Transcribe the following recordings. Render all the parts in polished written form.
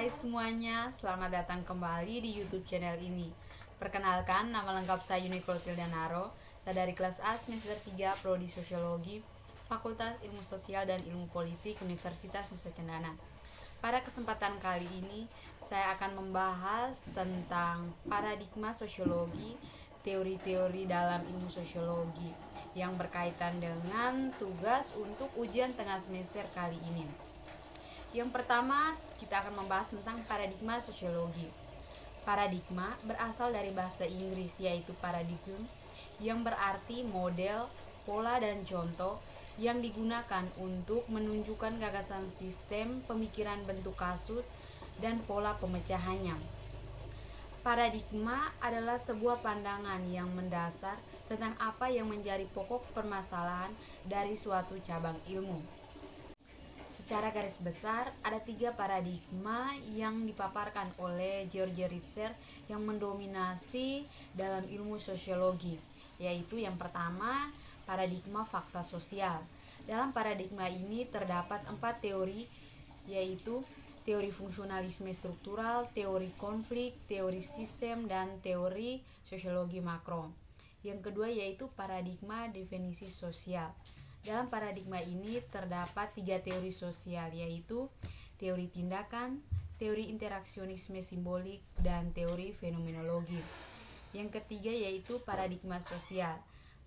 Hai semuanya, selamat datang kembali di YouTube channel ini. Perkenalkan, nama lengkap saya Uniqlo Tildanaro. Saya dari kelas A semester 3 Prodi Sosiologi, Fakultas Ilmu Sosial dan Ilmu Politik Universitas Nusa Cendana. Pada kesempatan kali ini, saya akan membahas tentang paradigma sosiologi, teori-teori dalam ilmu sosiologi yang berkaitan dengan tugas untuk ujian tengah semester kali ini. Yang pertama, kita akan membahas tentang paradigma sosiologi. Paradigma berasal dari bahasa Inggris, yaitu paradigm, yang berarti model, pola, dan contoh yang digunakan untuk menunjukkan gagasan sistem pemikiran bentuk kasus dan pola pemecahannya. Paradigma adalah sebuah pandangan yang mendasar tentang apa yang menjadi pokok permasalahan dari suatu cabang ilmu. Secara garis besar, ada 3 paradigma yang dipaparkan oleh George Ritzer yang mendominasi dalam ilmu sosiologi, yaitu yang pertama, paradigma fakta sosial. Dalam paradigma ini terdapat 4 teori, yaitu teori fungsionalisme struktural, teori konflik, teori sistem, dan teori sosiologi makro. Yang kedua yaitu paradigma definisi sosial. Dalam paradigma ini terdapat 3 teori sosial, yaitu teori tindakan, teori interaksionisme simbolik, dan teori fenomenologi. Yang ketiga yaitu paradigma sosial.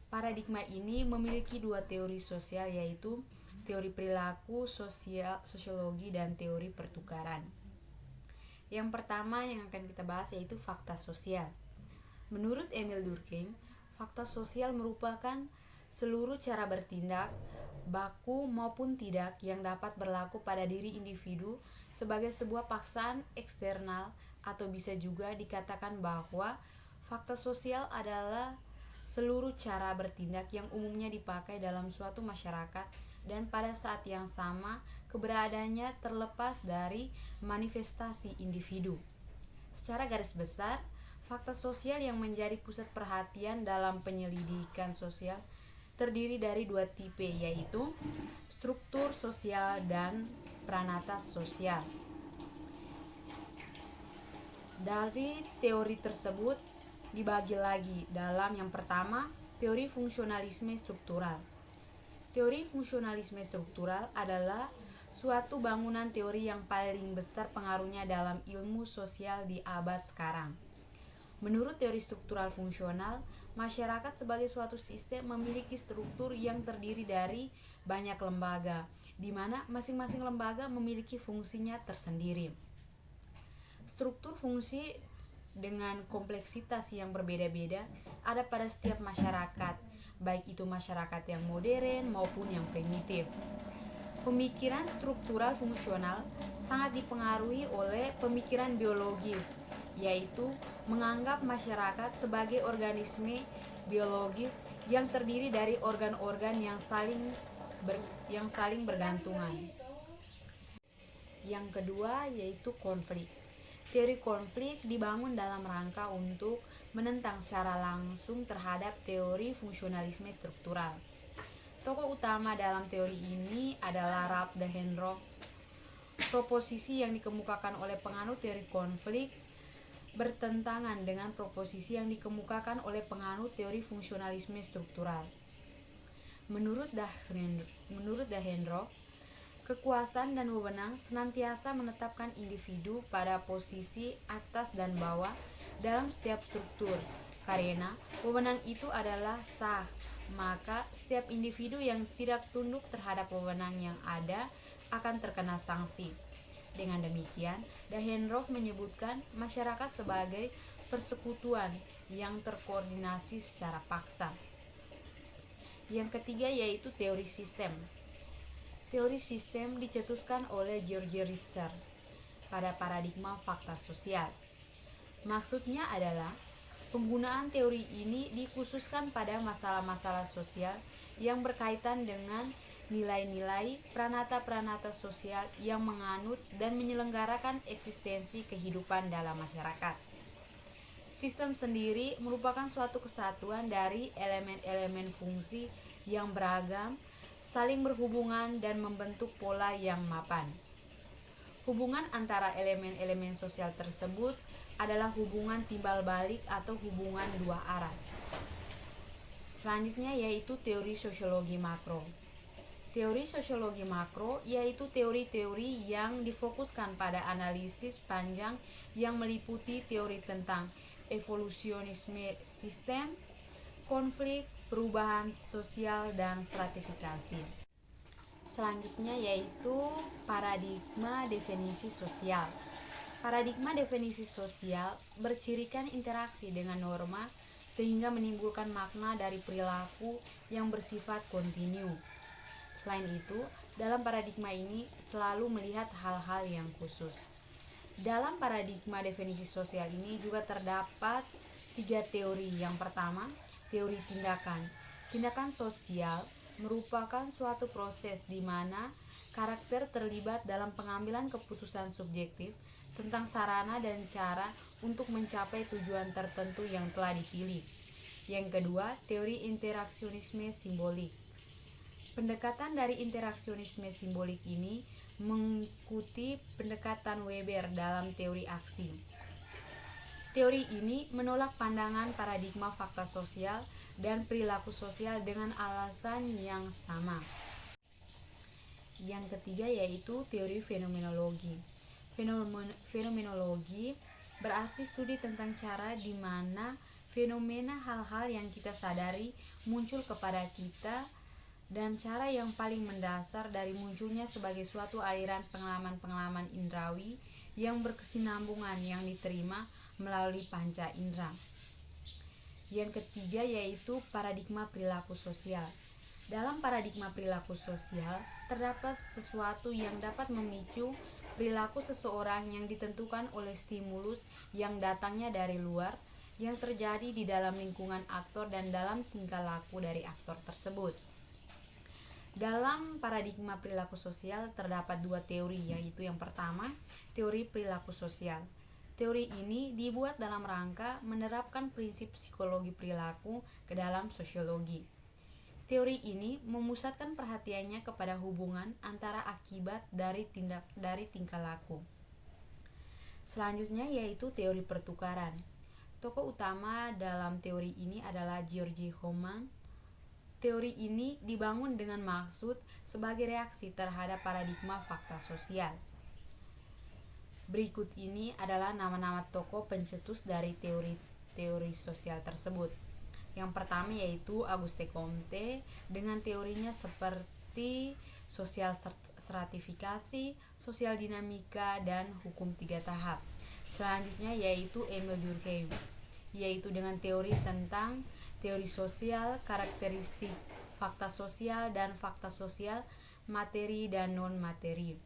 Paradigma ini memiliki 2 teori sosial, yaitu teori perilaku sosial, sosiologi, dan teori pertukaran. Yang pertama yang akan kita bahas yaitu fakta sosial. Menurut Emil Durkheim, fakta sosial merupakan seluruh cara bertindak, baku maupun tidak, yang dapat berlaku pada diri individu sebagai sebuah paksaan eksternal, atau bisa juga dikatakan bahwa fakta sosial adalah seluruh cara bertindak yang umumnya dipakai dalam suatu masyarakat dan pada saat yang sama keberadaannya terlepas dari manifestasi individu. Secara garis besar, fakta sosial yang menjadi pusat perhatian dalam penyelidikan sosial terdiri dari 2 tipe, yaitu struktur sosial dan pranata sosial. Dari teori tersebut dibagi lagi dalam yang pertama, teori fungsionalisme struktural. Teori fungsionalisme struktural adalah suatu bangunan teori yang paling besar pengaruhnya dalam ilmu sosial di abad sekarang. Menurut teori struktural fungsional, masyarakat sebagai suatu sistem memiliki struktur yang terdiri dari banyak lembaga, di mana masing-masing lembaga memiliki fungsinya tersendiri. Struktur fungsi dengan kompleksitas yang berbeda-beda ada pada setiap masyarakat, baik itu masyarakat yang modern maupun yang primitif. Pemikiran struktural fungsional sangat dipengaruhi oleh pemikiran biologis, yaitu menganggap masyarakat sebagai organisme biologis yang terdiri dari organ-organ yang saling bergantungan. Yang kedua yaitu konflik. Teori konflik dibangun dalam rangka untuk menentang secara langsung terhadap teori fungsionalisme struktural. Tokoh utama dalam teori ini adalah Ralph Dahrendorf. Proposisi yang dikemukakan oleh penganut teori konflik bertentangan dengan proposisi yang dikemukakan oleh penganut teori fungsionalisme struktural. Menurut Dahrendorf, kekuasaan dan wewenang senantiasa menetapkan individu pada posisi atas dan bawah dalam setiap struktur. Karena wewenang itu adalah sah, maka setiap individu yang tidak tunduk terhadap wewenang yang ada akan terkena sanksi. Dengan demikian, Dahrendorf menyebutkan masyarakat sebagai persekutuan yang terkoordinasi secara paksa. Yang ketiga yaitu teori sistem. Teori sistem dicetuskan oleh George Ritzer pada paradigma fakta sosial. Maksudnya adalah penggunaan teori ini dikhususkan pada masalah-masalah sosial yang berkaitan dengan nilai-nilai pranata-pranata sosial yang menganut dan menyelenggarakan eksistensi kehidupan dalam masyarakat. Sistem sendiri merupakan suatu kesatuan dari elemen-elemen fungsi yang beragam, saling berhubungan dan membentuk pola yang mapan. Hubungan antara elemen-elemen sosial tersebut adalah hubungan timbal balik atau hubungan dua arah. Selanjutnya yaitu teori sosiologi makro. Teori sosiologi makro yaitu teori-teori yang difokuskan pada analisis panjang yang meliputi teori tentang evolusionisme sistem, konflik, perubahan sosial, dan stratifikasi. Selanjutnya yaitu paradigma definisi sosial. Paradigma definisi sosial bercirikan interaksi dengan norma sehingga menimbulkan makna dari perilaku yang bersifat kontinu. Selain itu, dalam paradigma ini selalu melihat hal-hal yang khusus. Dalam paradigma definisi sosial ini juga terdapat 3 teori. Yang pertama, teori tindakan. Tindakan sosial merupakan suatu proses di mana karakter terlibat dalam pengambilan keputusan subjektif tentang sarana dan cara untuk mencapai tujuan tertentu yang telah dipilih. Yang kedua, teori interaksionisme simbolik. Pendekatan dari interaksionisme simbolik ini mengikuti pendekatan Weber dalam teori aksi. Teori ini menolak pandangan paradigma fakta sosial dan perilaku sosial dengan alasan yang sama. Yang ketiga yaitu teori fenomenologi. Fenomenologi berarti studi tentang cara di mana fenomena hal-hal yang kita sadari muncul kepada kita dan cara yang paling mendasar dari munculnya sebagai suatu aliran pengalaman-pengalaman indrawi yang berkesinambungan yang diterima melalui panca indera. Yang ketiga yaitu paradigma perilaku sosial. Dalam paradigma perilaku sosial terdapat sesuatu yang dapat memicu perilaku seseorang yang ditentukan oleh stimulus yang datangnya dari luar, yang terjadi di dalam lingkungan aktor dan dalam tingkah laku dari aktor tersebut. Dalam paradigma perilaku sosial terdapat 2 teori, yaitu yang pertama, teori perilaku sosial. Teori ini dibuat dalam rangka menerapkan prinsip psikologi perilaku ke dalam sosiologi. Teori ini memusatkan perhatiannya kepada hubungan antara akibat dari tingkah laku. Selanjutnya yaitu teori pertukaran. Tokoh utama dalam teori ini adalah George Hohmann. Teori ini dibangun dengan maksud sebagai reaksi terhadap paradigma fakta sosial. Berikut ini adalah nama-nama tokoh pencetus dari teori sosial tersebut. Yang pertama yaitu Auguste Comte dengan teorinya seperti sosial stratifikasi, sosial dinamika, dan hukum 3 tahap. Selanjutnya yaitu Emile Durkheim, yaitu dengan teori tentang teori sosial, karakteristik fakta sosial dan fakta sosial, materi dan non-materi.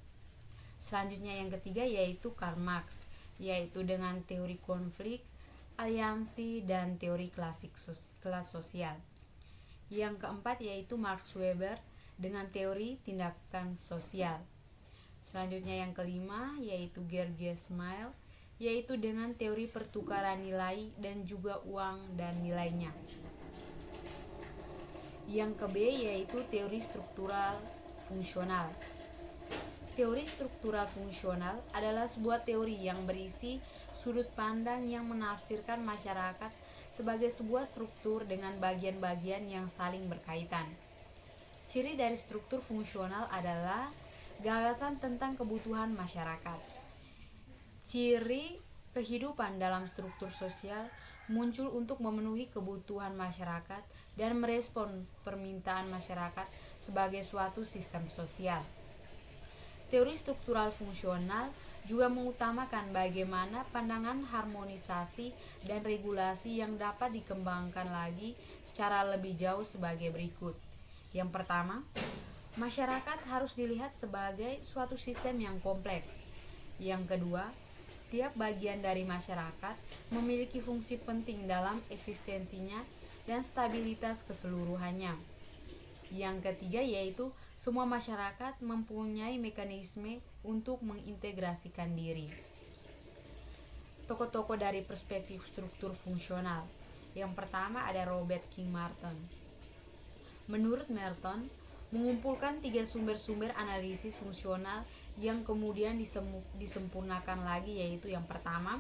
Selanjutnya yang ketiga yaitu Karl Marx, yaitu dengan teori konflik, aliansi, dan teori kelas sosial. Yang keempat yaitu Max Weber dengan teori tindakan sosial. Selanjutnya yang kelima yaitu George Smale, yaitu dengan teori pertukaran nilai dan juga uang dan nilainya. Yang ke-B yaitu teori struktural fungsional. Teori struktural fungsional adalah sebuah teori yang berisi sudut pandang yang menafsirkan masyarakat sebagai sebuah struktur dengan bagian-bagian yang saling berkaitan. Ciri dari struktur fungsional adalah gagasan tentang kebutuhan masyarakat. Ciri kehidupan dalam struktur sosial muncul untuk memenuhi kebutuhan masyarakat dan merespon permintaan masyarakat sebagai suatu sistem sosial. Teori struktural fungsional juga mengutamakan bagaimana pandangan harmonisasi dan regulasi yang dapat dikembangkan lagi secara lebih jauh sebagai berikut. Yang pertama, masyarakat harus dilihat sebagai suatu sistem yang kompleks. Yang kedua, setiap bagian dari masyarakat memiliki fungsi penting dalam eksistensinya dan stabilitas keseluruhannya. Yang ketiga yaitu semua masyarakat mempunyai mekanisme untuk mengintegrasikan diri. Tokoh-tokoh dari perspektif struktur fungsional. Yang pertama ada Robert King Merton. Menurut Merton, mengumpulkan 3 sumber-sumber analisis fungsional yang kemudian disempurnakan lagi, yaitu yang pertama,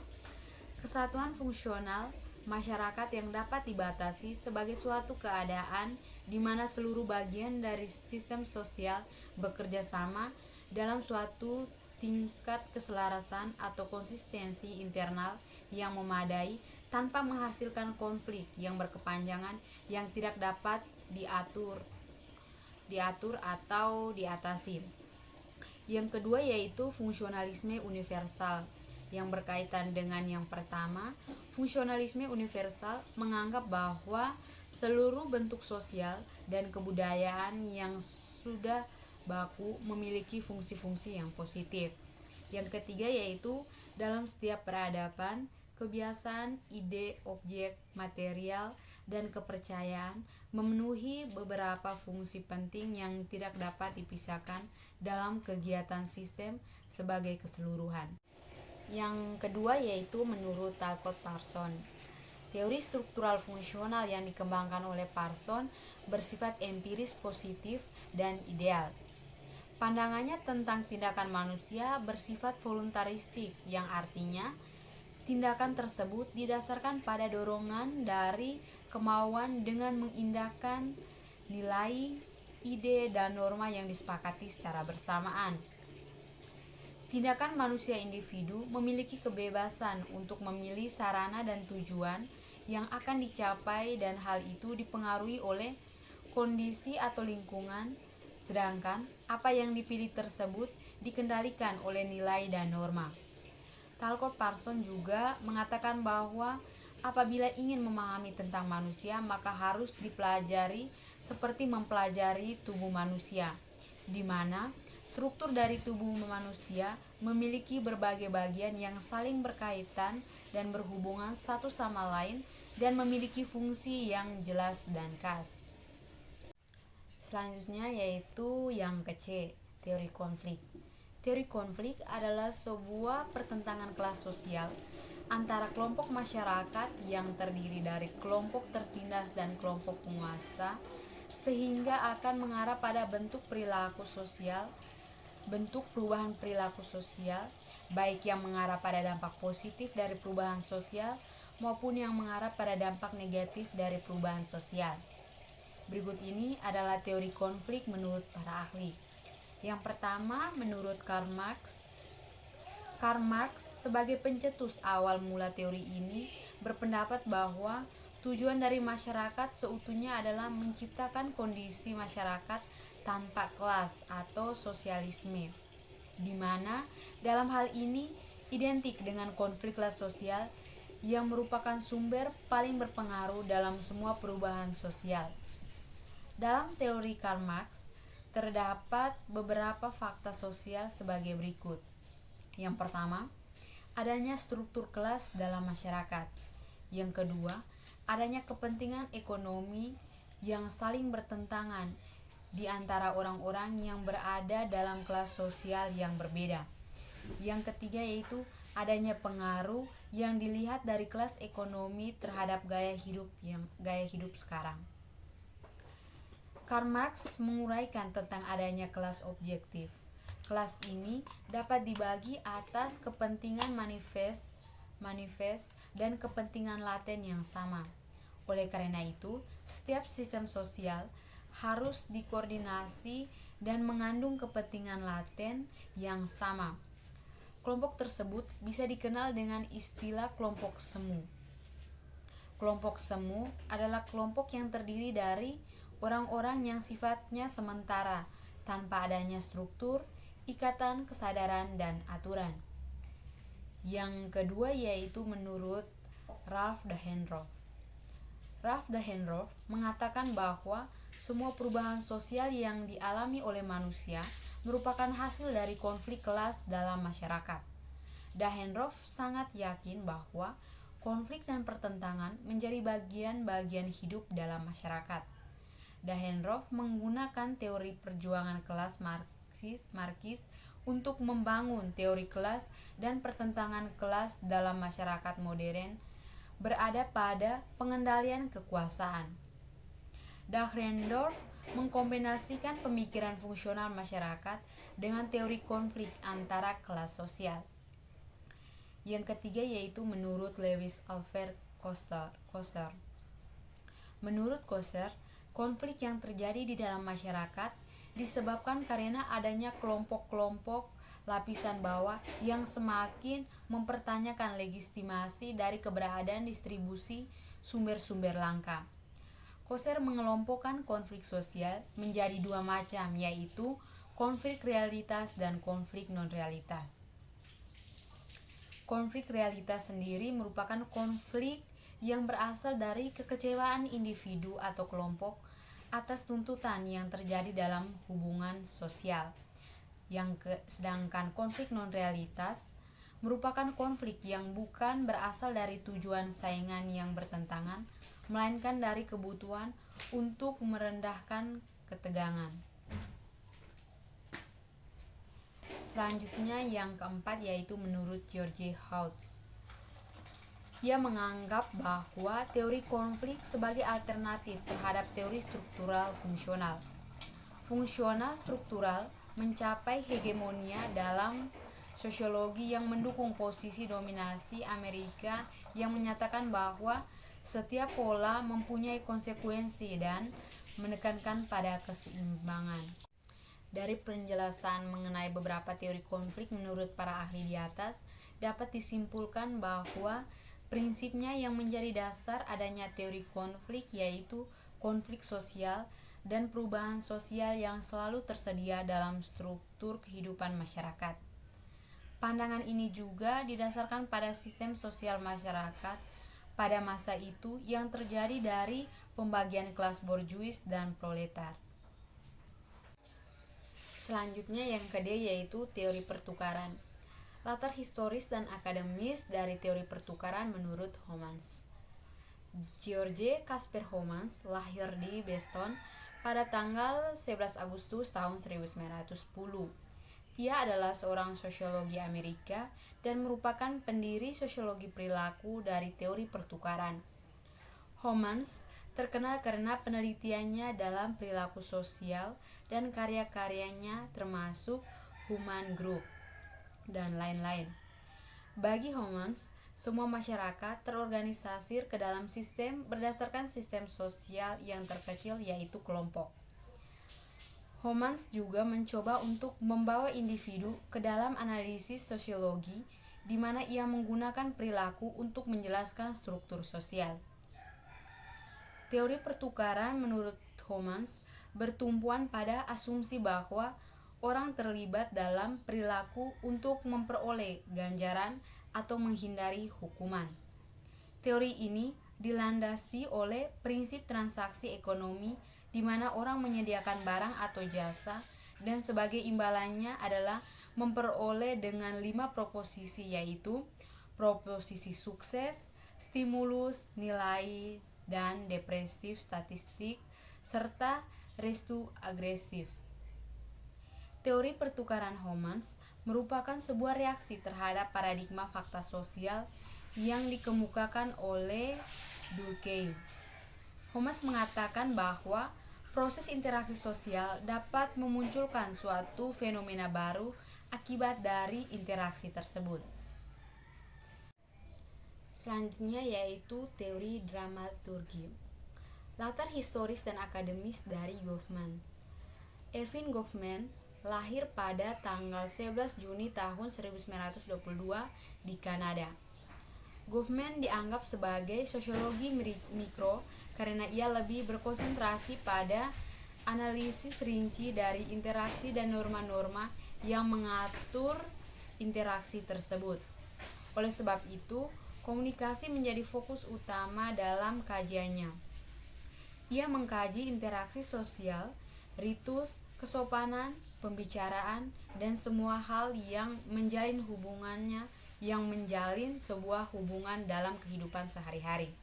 kesatuan fungsional masyarakat yang dapat dibatasi sebagai suatu keadaan di mana seluruh bagian dari sistem sosial bekerja sama dalam suatu tingkat keselarasan atau konsistensi internal yang memadai tanpa menghasilkan konflik yang berkepanjangan yang tidak dapat diatur atau diatasi. Yang kedua yaitu fungsionalisme universal. Yang berkaitan dengan yang pertama, fungsionalisme universal menganggap bahwa seluruh bentuk sosial dan kebudayaan yang sudah baku memiliki fungsi-fungsi yang positif. Yang ketiga yaitu dalam setiap peradaban, kebiasaan, ide, objek, material, dan kepercayaan memenuhi beberapa fungsi penting yang tidak dapat dipisahkan dalam kegiatan sistem sebagai keseluruhan. Yang kedua yaitu menurut Talcott Parsons, teori struktural fungsional yang dikembangkan oleh Parsons bersifat empiris positif dan ideal. Pandangannya tentang tindakan manusia bersifat voluntaristik, yang artinya tindakan tersebut didasarkan pada dorongan dari kemauan dengan mengindahkan nilai, ide, dan norma yang disepakati secara bersamaan. Tindakan manusia individu memiliki kebebasan untuk memilih sarana dan tujuan yang akan dicapai, dan hal itu dipengaruhi oleh kondisi atau lingkungan, sedangkan apa yang dipilih tersebut dikendalikan oleh nilai dan norma. Talcott Parsons juga mengatakan bahwa apabila ingin memahami tentang manusia, maka harus dipelajari seperti mempelajari tubuh manusia, di mana struktur dari tubuh manusia memiliki berbagai bagian yang saling berkaitan dan berhubungan satu sama lain dan memiliki fungsi yang jelas dan khas. Selanjutnya yaitu yang ke-C, teori konflik. Teori konflik adalah sebuah pertentangan kelas sosial antara kelompok masyarakat yang terdiri dari kelompok tertindas dan kelompok penguasa, sehingga akan mengarah pada bentuk perubahan perilaku sosial, baik yang mengarah pada dampak positif dari perubahan sosial maupun yang mengarah pada dampak negatif dari perubahan sosial. Berikut ini adalah teori konflik menurut para ahli. Yang pertama, menurut Karl Marx. Karl Marx sebagai pencetus awal mula teori ini berpendapat bahwa tujuan dari masyarakat seutuhnya adalah menciptakan kondisi masyarakat tanpa kelas atau sosialisme, di mana dalam hal ini identik dengan konflik kelas sosial yang merupakan sumber paling berpengaruh dalam semua perubahan sosial. Dalam teori Karl Marx terdapat beberapa fakta sosial sebagai berikut. Yang pertama, adanya struktur kelas dalam masyarakat. Yang kedua, adanya kepentingan ekonomi yang saling bertentangan di antara orang-orang yang berada dalam kelas sosial yang berbeda. Yang ketiga yaitu adanya pengaruh yang dilihat dari kelas ekonomi terhadap gaya hidup sekarang. Karl Marx menguraikan tentang adanya kelas objektif. Kelas ini dapat dibagi atas kepentingan manifest dan kepentingan laten yang sama. Oleh karena itu, setiap sistem sosial harus dikoordinasi dan mengandung kepentingan laten yang sama. Kelompok tersebut bisa dikenal dengan istilah kelompok semu. Kelompok semu adalah kelompok yang terdiri dari orang-orang yang sifatnya sementara, tanpa adanya struktur, ikatan, kesadaran, dan aturan. Yang kedua yaitu menurut Ralph Dahrendorf. Ralph Dahrendorf mengatakan bahwa semua perubahan sosial yang dialami oleh manusia merupakan hasil dari konflik kelas dalam masyarakat. Dahrendorf sangat yakin bahwa konflik dan pertentangan menjadi bagian-bagian hidup dalam masyarakat. Dahrendorf menggunakan teori perjuangan kelas Marxis untuk membangun teori kelas dan pertentangan kelas dalam masyarakat modern berada pada pengendalian kekuasaan. Dahrendorf mengkombinasikan pemikiran fungsional masyarakat dengan teori konflik antara kelas sosial. Yang ketiga yaitu menurut Lewis Alfred Kosser. Menurut Kosser, konflik yang terjadi di dalam masyarakat disebabkan karena adanya kelompok-kelompok lapisan bawah yang semakin mempertanyakan legitimasi dari keberadaan distribusi sumber-sumber langka. Kosser mengelompokkan konflik sosial menjadi dua macam, yaitu konflik realitas dan konflik non-realitas. Konflik realitas sendiri merupakan konflik yang berasal dari kekecewaan individu atau kelompok atas tuntutan yang terjadi dalam hubungan sosial. Sedangkan konflik non-realitas merupakan konflik yang bukan berasal dari tujuan saingan yang bertentangan, melainkan dari kebutuhan untuk merendahkan ketegangan. Selanjutnya yang keempat yaitu menurut George Hauts. Ia menganggap bahwa teori konflik sebagai alternatif terhadap teori struktural fungsional. Fungsional struktural mencapai hegemonia dalam sosiologi yang mendukung posisi dominasi Amerika yang menyatakan bahwa setiap pola mempunyai konsekuensi dan menekankan pada keseimbangan. Dari penjelasan mengenai beberapa teori konflik menurut para ahli di atas, dapat disimpulkan bahwa prinsipnya yang menjadi dasar adanya teori konflik yaitu konflik sosial dan perubahan sosial yang selalu tersedia dalam struktur kehidupan masyarakat. Pandangan ini juga didasarkan pada sistem sosial masyarakat pada masa itu yang terjadi dari pembagian kelas borjuis dan proletar. Selanjutnya yang kedua yaitu teori pertukaran. Latar historis dan akademis dari teori pertukaran menurut Homans. George Casper Homans lahir di Boston pada tanggal 11 Agustus tahun 1910. Ia adalah seorang sosiologi Amerika dan merupakan pendiri sosiologi perilaku dari teori pertukaran. Homans terkenal karena penelitiannya dalam perilaku sosial dan karya-karyanya termasuk Human Group dan lain-lain. Bagi Homans, semua masyarakat terorganisasi ke dalam sistem berdasarkan sistem sosial yang terkecil yaitu kelompok. Homans juga mencoba untuk membawa individu ke dalam analisis sosiologi di mana ia menggunakan perilaku untuk menjelaskan struktur sosial. Teori pertukaran menurut Homans bertumpuan pada asumsi bahwa orang terlibat dalam perilaku untuk memperoleh ganjaran atau menghindari hukuman. Teori ini dilandasi oleh prinsip transaksi ekonomi di mana orang menyediakan barang atau jasa dan sebagai imbalannya adalah memperoleh dengan 5 proposisi yaitu proposisi sukses, stimulus, nilai, dan depresif statistik, serta restu agresif. Teori pertukaran Homans merupakan sebuah reaksi terhadap paradigma fakta sosial yang dikemukakan oleh Durkheim. Homans mengatakan bahwa proses interaksi sosial dapat memunculkan suatu fenomena baru akibat dari interaksi tersebut. Selanjutnya yaitu teori dramaturgi. Latar historis dan akademis dari Goffman. Erving Goffman lahir pada tanggal 11 Juni tahun 1922 di Kanada. Goffman dianggap sebagai sosiologi mikro karena ia lebih berkonsentrasi pada analisis rinci dari interaksi dan norma-norma yang mengatur interaksi tersebut. Oleh sebab itu, komunikasi menjadi fokus utama dalam kajiannya. Ia mengkaji interaksi sosial, ritus, kesopanan, pembicaraan, dan semua hal yang menjalin sebuah hubungan dalam kehidupan sehari-hari.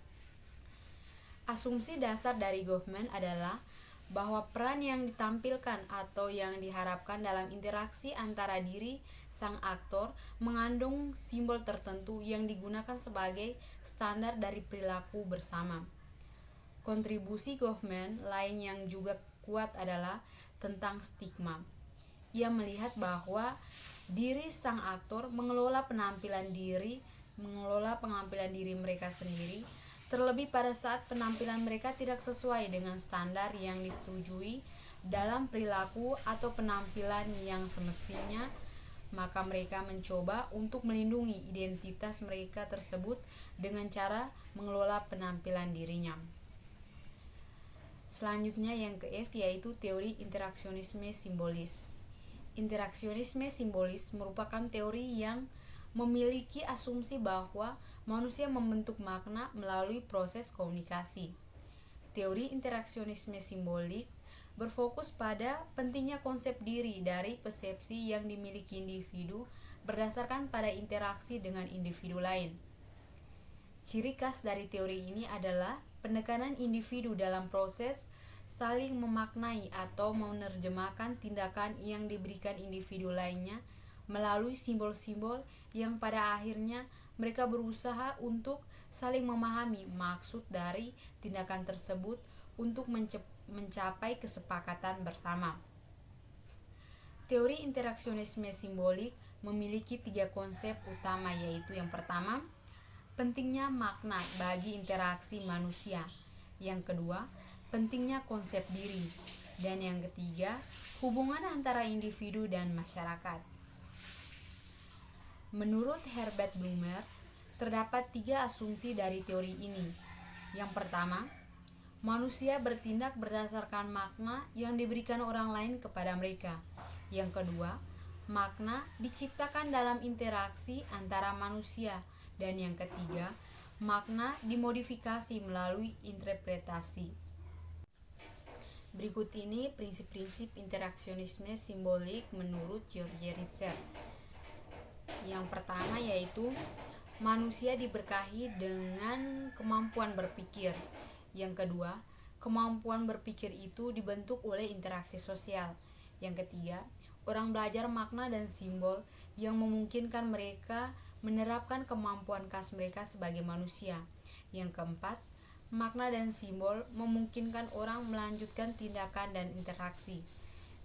Asumsi dasar dari Goffman adalah bahwa peran yang ditampilkan atau yang diharapkan dalam interaksi antara diri sang aktor mengandung simbol tertentu yang digunakan sebagai standar dari perilaku bersama. Kontribusi Goffman lain yang juga kuat adalah tentang stigma. Ia melihat bahwa diri sang aktor mengelola penampilan diri mereka sendiri, terlebih pada saat penampilan mereka tidak sesuai dengan standar yang disetujui dalam perilaku atau penampilan yang semestinya, maka mereka mencoba untuk melindungi identitas mereka tersebut dengan cara mengelola penampilan dirinya. Selanjutnya yang ke F, yaitu teori interaksionisme simbolis. Interaksionisme simbolis merupakan teori yang memiliki asumsi bahwa manusia membentuk makna melalui proses komunikasi. Teori interaksionisme simbolik berfokus pada pentingnya konsep diri dari persepsi yang dimiliki individu berdasarkan pada interaksi dengan individu lain. Ciri khas dari teori ini adalah penekanan individu dalam proses saling memaknai atau menerjemahkan tindakan yang diberikan individu lainnya melalui simbol-simbol yang pada akhirnya mereka berusaha untuk saling memahami maksud dari tindakan tersebut untuk mencapai kesepakatan bersama. Teori interaksionisme simbolik memiliki 3 konsep utama, yaitu yang pertama, pentingnya makna bagi interaksi manusia. Yang kedua, pentingnya konsep diri. Dan yang ketiga, hubungan antara individu dan masyarakat. Menurut Herbert Blumer, terdapat 3 asumsi dari teori ini. Yang pertama, manusia bertindak berdasarkan makna yang diberikan orang lain kepada mereka. Yang kedua, makna diciptakan dalam interaksi antara manusia. Dan yang ketiga, makna dimodifikasi melalui interpretasi. Berikut ini prinsip-prinsip interaksionisme simbolik menurut George Ritzer. Yang pertama yaitu manusia diberkahi dengan kemampuan berpikir. Yang kedua, kemampuan berpikir itu dibentuk oleh interaksi sosial. Yang ketiga, orang belajar makna dan simbol yang memungkinkan mereka menerapkan kemampuan khas mereka sebagai manusia. Yang keempat, makna dan simbol memungkinkan orang melanjutkan tindakan dan interaksi.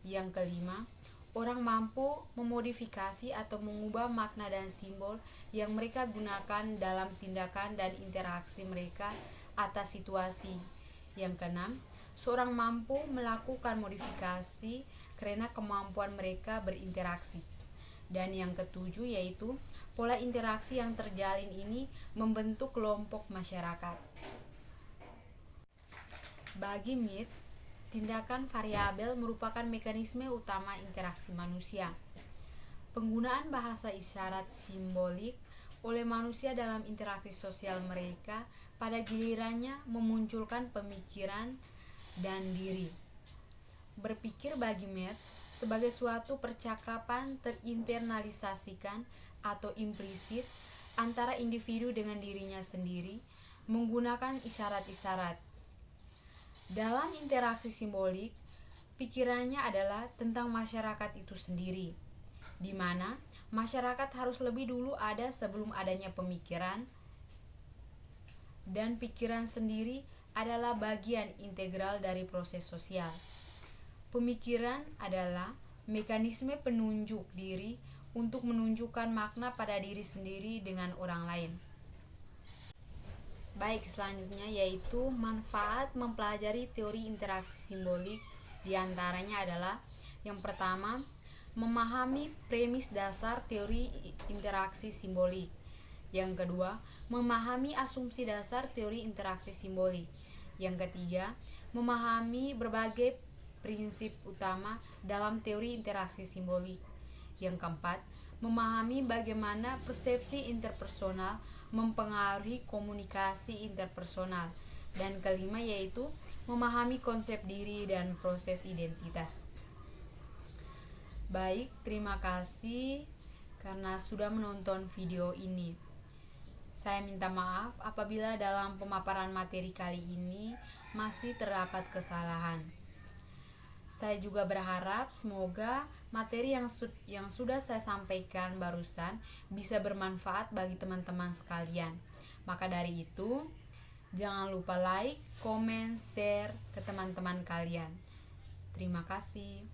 Yang kelima, orang mampu memodifikasi atau mengubah makna dan simbol yang mereka gunakan dalam tindakan dan interaksi mereka atas situasi. Yang keenam, seorang mampu melakukan modifikasi karena kemampuan mereka berinteraksi. Dan yang ketujuh yaitu pola interaksi yang terjalin ini membentuk kelompok masyarakat. Bagi Mead, tindakan variabel merupakan mekanisme utama interaksi manusia. Penggunaan bahasa isyarat simbolik oleh manusia dalam interaksi sosial mereka pada gilirannya memunculkan pemikiran dan diri. Berpikir bagi Mead sebagai suatu percakapan terinternalisasikan atau implisit antara individu dengan dirinya sendiri menggunakan isyarat-isyarat. Dalam interaksi simbolik, pikirannya adalah tentang masyarakat itu sendiri, di mana masyarakat harus lebih dulu ada sebelum adanya pemikiran, dan pikiran sendiri adalah bagian integral dari proses sosial. Pemikiran adalah mekanisme penunjuk diri untuk menunjukkan makna pada diri sendiri dengan orang lain. Baik, selanjutnya yaitu manfaat mempelajari teori interaksi simbolik. Di antaranya adalah yang pertama, memahami premis dasar teori interaksi simbolik. Yang kedua, memahami asumsi dasar teori interaksi simbolik. Yang ketiga, memahami berbagai prinsip utama dalam teori interaksi simbolik. Yang keempat, memahami bagaimana persepsi interpersonal mempengaruhi komunikasi interpersonal. Dan kelima yaitu memahami konsep diri dan proses identitas. Baik, terima kasih karena sudah menonton video ini. Saya minta maaf apabila dalam pemaparan materi kali ini masih terdapat kesalahan. Saya juga berharap semoga materi yang sudah saya sampaikan barusan bisa bermanfaat bagi teman-teman sekalian. Maka dari itu, jangan lupa like, comment, share ke teman-teman kalian. Terima kasih.